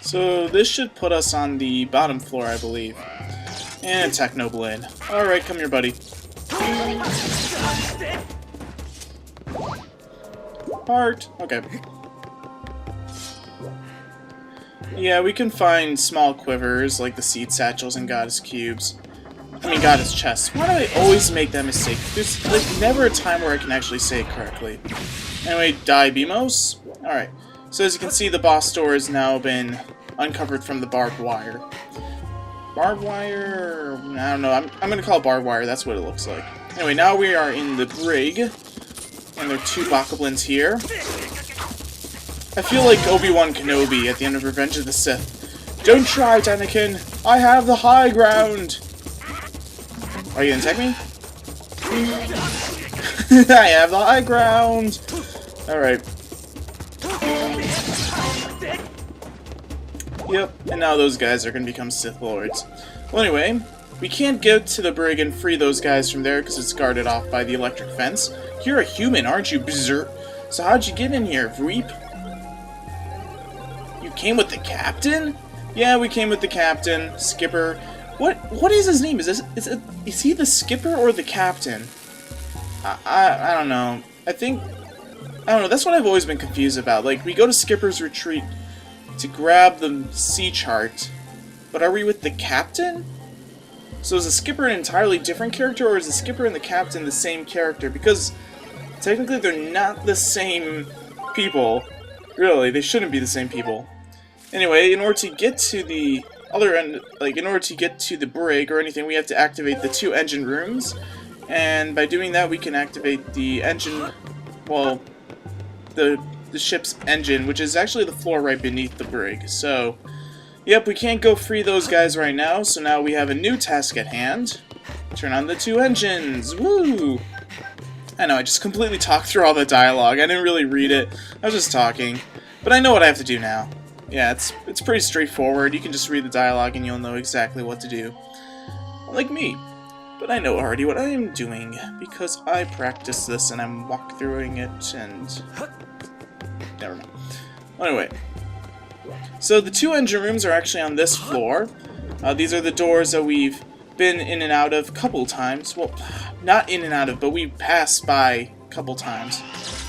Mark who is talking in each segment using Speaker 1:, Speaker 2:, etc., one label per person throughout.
Speaker 1: So this should put us on the bottom floor, I believe. And Technoblade. Alright, come here, buddy. Heart. Okay. Yeah, we can find small quivers, like the seed satchels and goddess cubes. I mean, goddess chests. Why do I always make that mistake? There's, like, never a time where I can actually say it correctly. Anyway, die Beamos. Alright. So as you can see, the boss door has now been uncovered from the barbed wire. Barbed wire? I don't know. I'm gonna call it barbed wire. That's what it looks like. Anyway, now we are in the brig. And there are two bokoblins here. I feel like Obi-Wan Kenobi at the end of Revenge of the Sith. Don't try it, Anakin! I have the high ground! Are you gonna attack me? I have the high ground! Alright. Yep, and now those guys are gonna become Sith Lords. Well, anyway, we can't get to the brig and free those guys from there because it's guarded off by the electric fence. You're a human, aren't you, Berserk? So how'd you get in here, Veep? You came with the captain? Yeah, we came with the captain, skipper. What is his name? Is he the skipper or the captain? I don't know. I don't know. That's what I've always been confused about. Like, we go to Skipper's Retreat to grab the sea chart, but are we with the captain? So is the skipper an entirely different character, or is the skipper and the captain the same character? Because technically they're not the same people. Really, they shouldn't be the same people. Anyway, in order to get to the other end, like in order to get to the brig or anything, we have to activate the 2 engine rooms. And by doing that, we can activate the engine, well, the ship's engine, which is actually the floor right beneath the brig. So, yep, we can't go free those guys right now, so now we have a new task at hand. Turn on the 2 engines! Woo! I know, I just completely talked through all the dialogue. I didn't really read it. I was just talking. But I know what I have to do now. Yeah, it's pretty straightforward. You can just read the dialogue and you'll know exactly what to do. Like me. But I know already what I am doing, because I practiced this and I'm walkthroughing it and... never mind. Anyway. So the 2 engine rooms are actually on this floor. These are the doors that we've been in and out of a couple times. Well, not in and out of, but we passed by a couple times.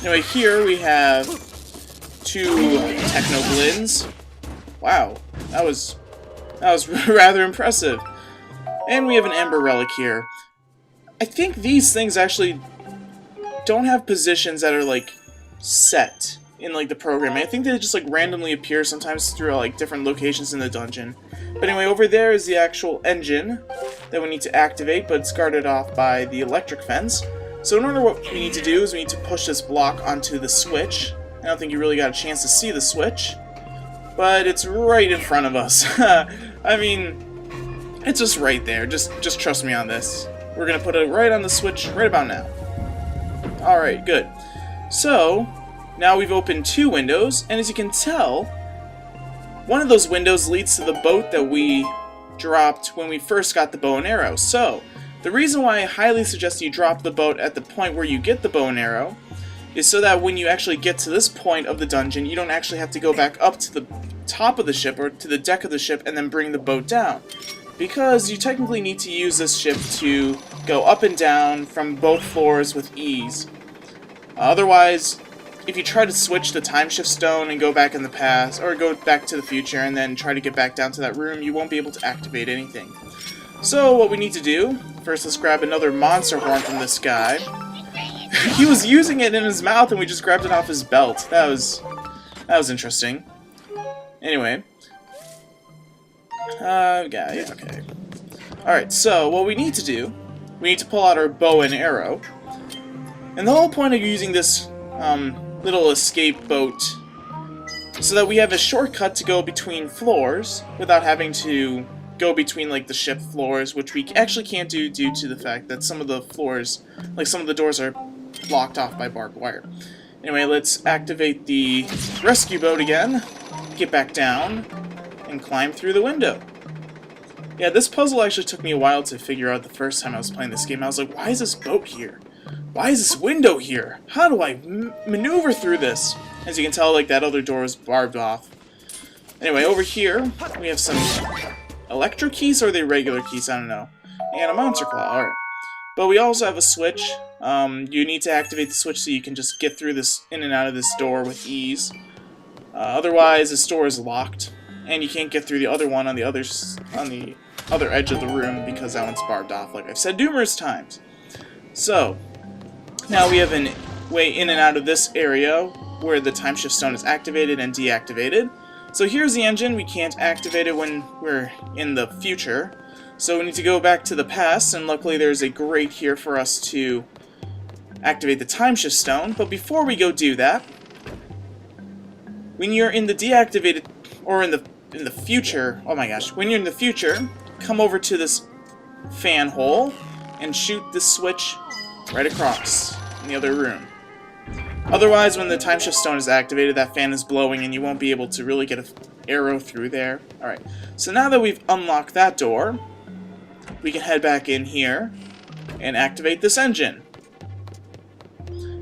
Speaker 1: Anyway, here we have 2 Technoblins. Wow, that was rather impressive. And we have an Ember Relic here. I think these things actually don't have positions that are, like, set in, like, the program. I think they just, like, randomly appear sometimes through, like, different locations in the dungeon. But anyway, over there is the actual engine that we need to activate, but it's guarded off by the electric fence. So in order, what we need to do is we need to push this block onto the switch. I don't think you really got a chance to see the switch, but it's right in front of us. I mean... it's just right there. Just trust me on this. We're gonna put it right on the switch right about now. Alright, good. So, now we've opened 2 windows, and as you can tell, one of those windows leads to the boat that we dropped when we first got the bow and arrow. So, the reason why I highly suggest you drop the boat at the point where you get the bow and arrow is so that when you actually get to this point of the dungeon, you don't actually have to go back up to the top of the ship or to the deck of the ship and then bring the boat down. Because you technically need to use this ship to go up and down from both floors with ease. Otherwise, if you try to switch the time shift stone and go back in the past, or go back to the future and then try to get back down to that room, you won't be able to activate anything. So what we need to do, first let's grab another monster horn from this guy. He was using it in his mouth and we just grabbed it off his belt. That was interesting. Anyway. Yeah, okay. Alright, so what we need to do, we need to pull out our bow and arrow. And the whole point of using this little escape boat so that we have a shortcut to go between floors without having to go between, like, the ship floors, which we actually can't do due to the fact that some of the floors, like some of the doors, are blocked off by barbed wire. Anyway, let's activate the rescue boat again, get back down, and climb through the window. Yeah, this puzzle actually took me a while to figure out the first time I was playing this game. I was like, why is this boat here? Why is this window here? How do I maneuver through this? As you can tell, like, that other door is barbed off. Anyway, over here, we have some electro keys, or are they regular keys? I don't know. And a monster claw, alright. But we also have a switch. You need to activate the switch so you can just get through this, in and out of this door with ease. Otherwise, this door is locked, and you can't get through the other one on the other edge of the room because that one's barbed off, like I've said numerous times. So, now we have a way in and out of this area where the time shift stone is activated and deactivated. So here's the engine. We can't activate it when we're in the future. So we need to go back to the past, and luckily there's a grate here for us to activate the time shift stone. But before we go do that, when you're in the deactivated, or in the future, oh my gosh, when you're in the future, come over to this fan hole and shoot the switch right across in the other room. Otherwise, when the time shift stone is activated, that fan is blowing and you won't be able to really get an arrow through there. Alright, so now that we've unlocked that door, we can head back in here and activate this engine.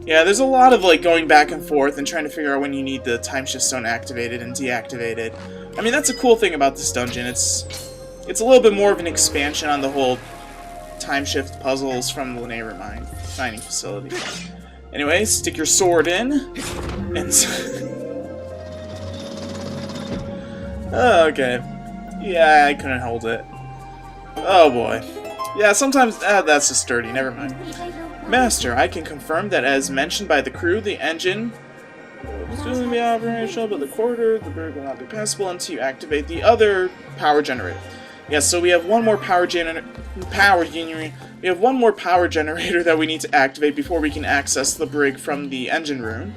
Speaker 1: Yeah, there's a lot of like going back and forth and trying to figure out when you need the time shift stone activated and deactivated. I mean, that's a cool thing about this dungeon. It's a little bit more of an expansion on the whole time shift puzzles from the Lanayru mining facility. Anyway, stick your sword in, and oh, okay. Yeah, I couldn't hold it. Oh boy. Yeah, sometimes that's just sturdy. Never mind. Master, I can confirm that as mentioned by the crew, the engine will still be operational, but the corridor, the bridge will not be passable until you activate the other power generator. Yeah, so we have one more power generator that we need to activate before we can access the brig from the engine room.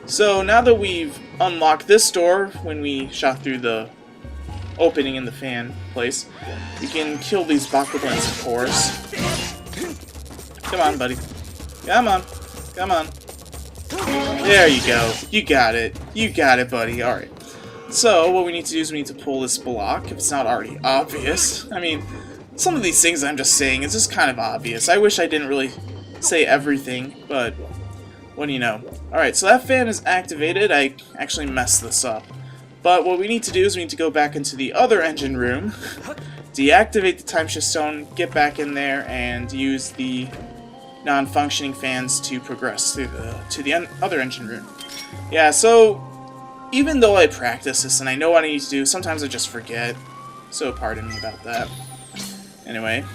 Speaker 1: So now that we've unlocked this door, when we shot through the opening in the fan place, we can kill these Bakublins, of course. Come on, buddy. Come on. Come on. There you go. You got it. You got it, buddy. Alright. So, what we need to do is we need to pull this block, if it's not already obvious. I mean, some of these things I'm just saying, it's just kind of obvious. I wish I didn't really say everything, but what do you know? Alright, so that fan is activated. I actually messed this up. But what we need to do is we need to go back into the other engine room, deactivate the time shift stone, get back in there, and use the non-functioning fans to progress through to the other engine room. Yeah, so even though I practice this and I know what I need to do, sometimes I just forget. So pardon me about that. Anyway,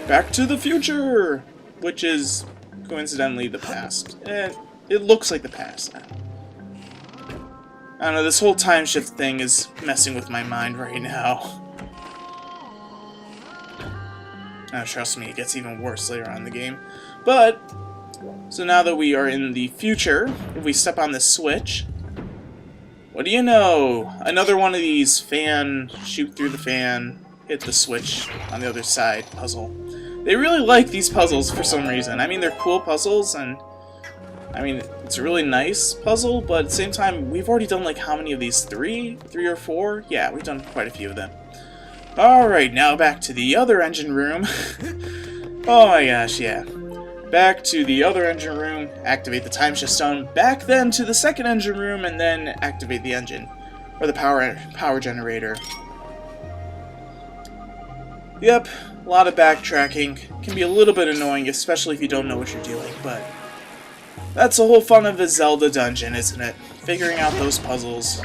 Speaker 1: back to the future, which is coincidentally the past. It looks like the past. I don't know, this whole time shift thing is messing with my mind right now. Trust me, it gets even worse later on in the game. But, so now that we are in the future, if we step on this switch, what do you know? Another one of these fan, shoot through the fan, hit the switch on the other side puzzle. They really like these puzzles for some reason. I mean, they're cool puzzles, and I mean, it's a really nice puzzle, but at the same time, we've already done like how many of these? Three or four? Yeah, we've done quite a few of them. Alright, now back to the other engine room. Oh my gosh, yeah. Back to the other engine room, activate the time shift stone, back then to the second engine room, and then activate the engine. Or the power generator. Yep, a lot of backtracking. Can be a little bit annoying, especially if you don't know what you're doing, but that's the whole fun of a Zelda dungeon, isn't it? Figuring out those puzzles.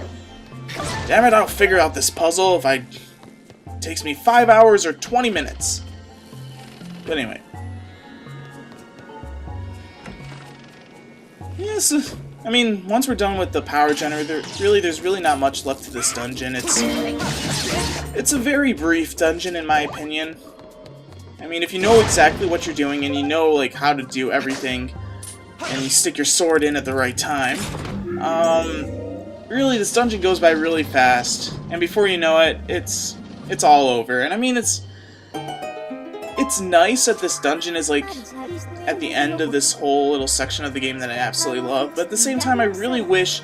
Speaker 1: Damn it, I'll figure out this puzzle if it takes me 5 hours or 20 minutes. But anyway. Yes, I mean, once we're done with the power generator, there's really not much left to this dungeon. It's a very brief dungeon, in my opinion. I mean, if you know exactly what you're doing and you know like how to do everything, and you stick your sword in at the right time, really this dungeon goes by really fast, and before you know it, it's all over. And I mean, it's nice that this dungeon is like at the end of this whole little section of the game that I absolutely love, but at the same time I really wish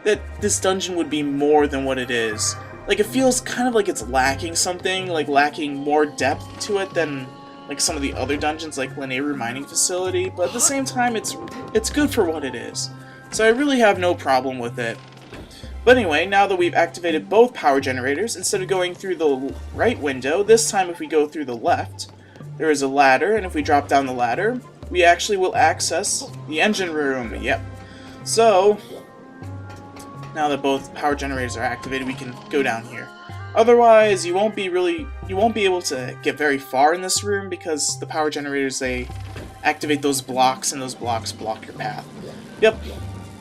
Speaker 1: that this dungeon would be more than what it is. Like, it feels kind of like it's lacking something, like lacking more depth to it than like some of the other dungeons like Lanayru mining facility, but at the same time it's good for what it is. So I really have no problem with it. But anyway, now that we've activated both power generators, instead of going through the right window, this time if we go through the left, there is a ladder, and if we drop down the ladder, we actually will access the engine room. Yep. So, now that both power generators are activated, we can go down here. Otherwise, you won't be able to get very far in this room because the power generators, they activate those blocks, and those blocks block your path. Yep.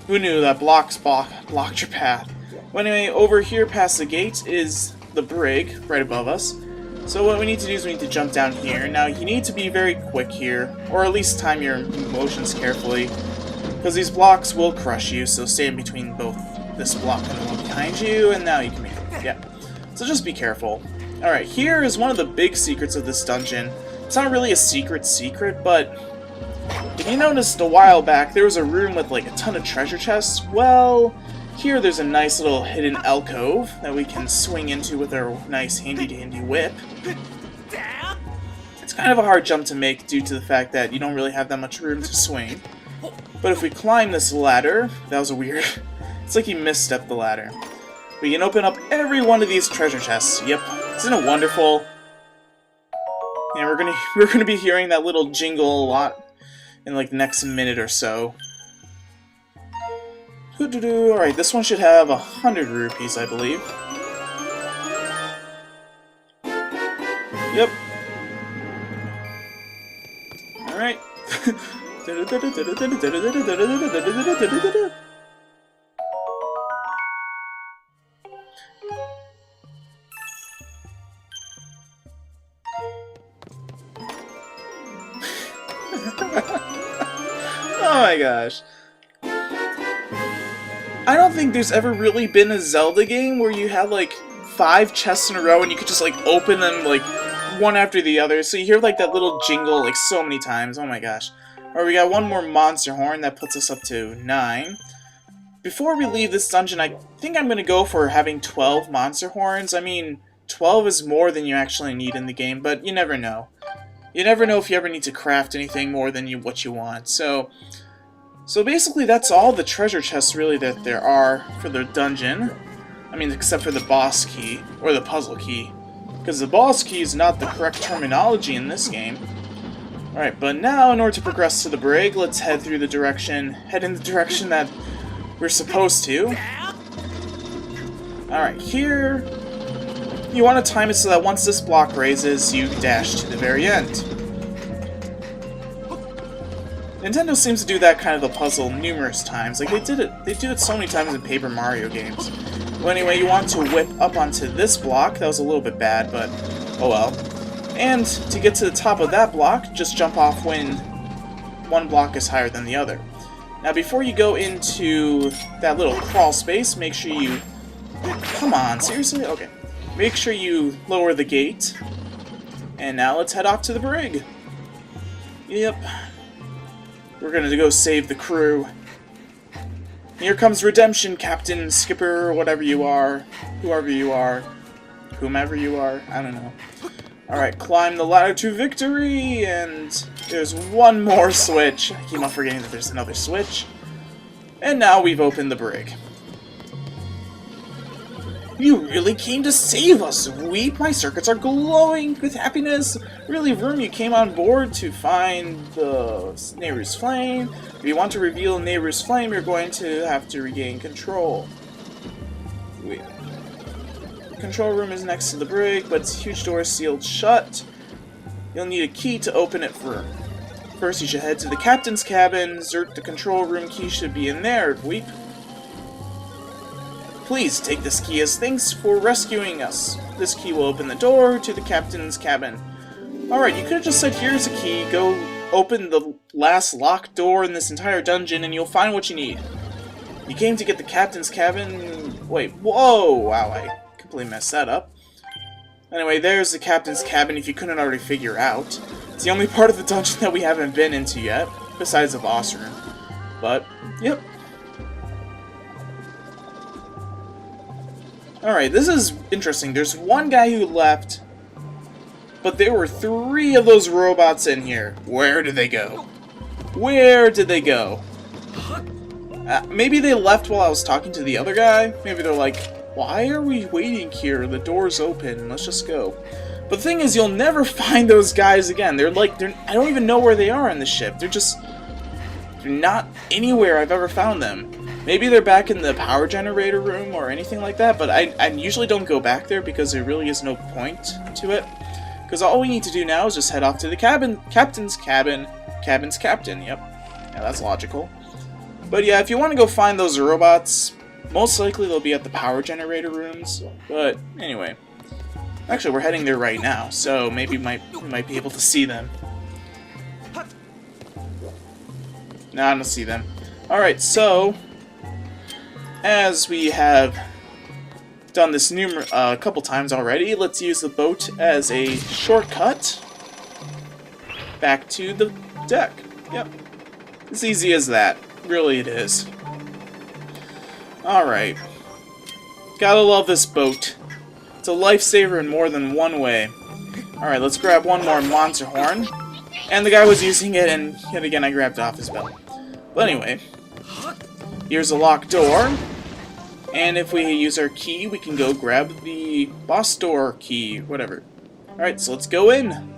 Speaker 1: Who knew that blocks blocked your path? Well, anyway, over here past the gate is the brig right above us. So what we need to do is we need to jump down here. Now, you need to be very quick here, or at least time your motions carefully, because these blocks will crush you, so stay in between both this block and the one behind you, and now you can make it. Yeah. So just be careful. Alright, here is one of the big secrets of this dungeon. It's not really a secret, but if you noticed a while back, there was a room with like a ton of treasure chests. Well, here there's a nice little hidden alcove that we can swing into with our nice handy-dandy whip. It's kind of a hard jump to make due to the fact that you don't really have that much room to swing. But if we climb this ladder, that was a weird... It's like you misstepped the ladder. We can open up every one of these treasure chests. Yep, isn't it wonderful? And we're gonna be hearing that little jingle a lot in like the next minute or so. Alright, this one should have 100 rupees, I believe. Yep. Alright. Oh my gosh. I don't think there's ever really been a Zelda game where you had like 5 chests in a row and you could just like open them like one after the other. So you hear like that little jingle like so many times. Oh my gosh. Alright, we got one more monster horn that puts us up to 9. Before we leave this dungeon, I think I'm going to go for having 12 monster horns. I mean, 12 is more than you actually need in the game, but you never know. You never know if you ever need to craft anything more than what you want. So basically that's all the treasure chests really that there are for the dungeon. I mean, except for the boss key, or the puzzle key. Because the boss key is not the correct terminology in this game. Alright, but now in order to progress to the brig, let's head in the direction that we're supposed to. Alright, here you want to time it so that once this block raises, you dash to the very end. Nintendo seems to do that kind of a puzzle numerous times. Like, they do it so many times in Paper Mario games. Well, anyway, you want to whip up onto this block. That was a little bit bad, but oh well. And to get to the top of that block, just jump off when one block is higher than the other. Now, before you go into that little crawl space, make sure you... Come on, seriously? Okay. Make sure you lower the gate. And now let's head off to the brig. Yep. We're gonna go save the crew. Here comes redemption, Captain, Skipper, whatever you are. Whoever you are. Whomever you are. I don't know. Alright, climb the ladder to victory! And there's one more switch. I keep on forgetting that there's another switch. And now we've opened the brig. You really came to save us, Weep! My circuits are glowing with happiness! Really, Vroom, you came on board to find the Nehru's Flame. If you want to reveal Nehru's Flame, you're going to have to regain control. Wait. The control room is next to the brig, but its huge door is sealed shut. You'll need a key to open it, Vroom. First, you should head to the captain's cabin. Zert, the control room key should be in there, Weep. Please take this key as thanks for rescuing us. This key will open the door to the captain's cabin. Alright, you could have just said, here's a key, go open the last locked door in this entire dungeon and you'll find what you need. You came to get the captain's cabin... Wait, whoa! Wow, I completely messed that up. Anyway, there's the captain's cabin if you couldn't already figure out. It's the only part of the dungeon that we haven't been into yet, besides the boss room. But, yep. Alright, this is interesting. There's one guy who left, but there were 3 of those robots in here. Where did they go? Where did they go? Maybe they left while I was talking to the other guy. Maybe they're like, why are we waiting here? The door's open. Let's just go. But the thing is, you'll never find those guys again. They're I don't even know where they are on the ship. They're not anywhere I've ever found them. Maybe they're back in the power generator room or anything like that, but I usually don't go back there because there really is no point to it. Because all we need to do now is just head off to the captain's cabin. Cabin's captain, yep. Yeah, that's logical. But yeah, if you want to go find those robots, most likely they'll be at the power generator rooms. But anyway. Actually, we're heading there right now, so maybe we might be able to see them. No, I don't see them. Alright, so as we have done this a couple times already, let's use the boat as a shortcut back to the deck. Yep. As easy as that. Really it is. Alright. Gotta love this boat. It's a lifesaver in more than one way. Alright, let's grab one more monster horn. And the guy was using it, and yet again I grabbed it off his belt. But anyway, here's a locked door. And if we use our key, we can go grab the boss door key, whatever. Alright, so let's go in.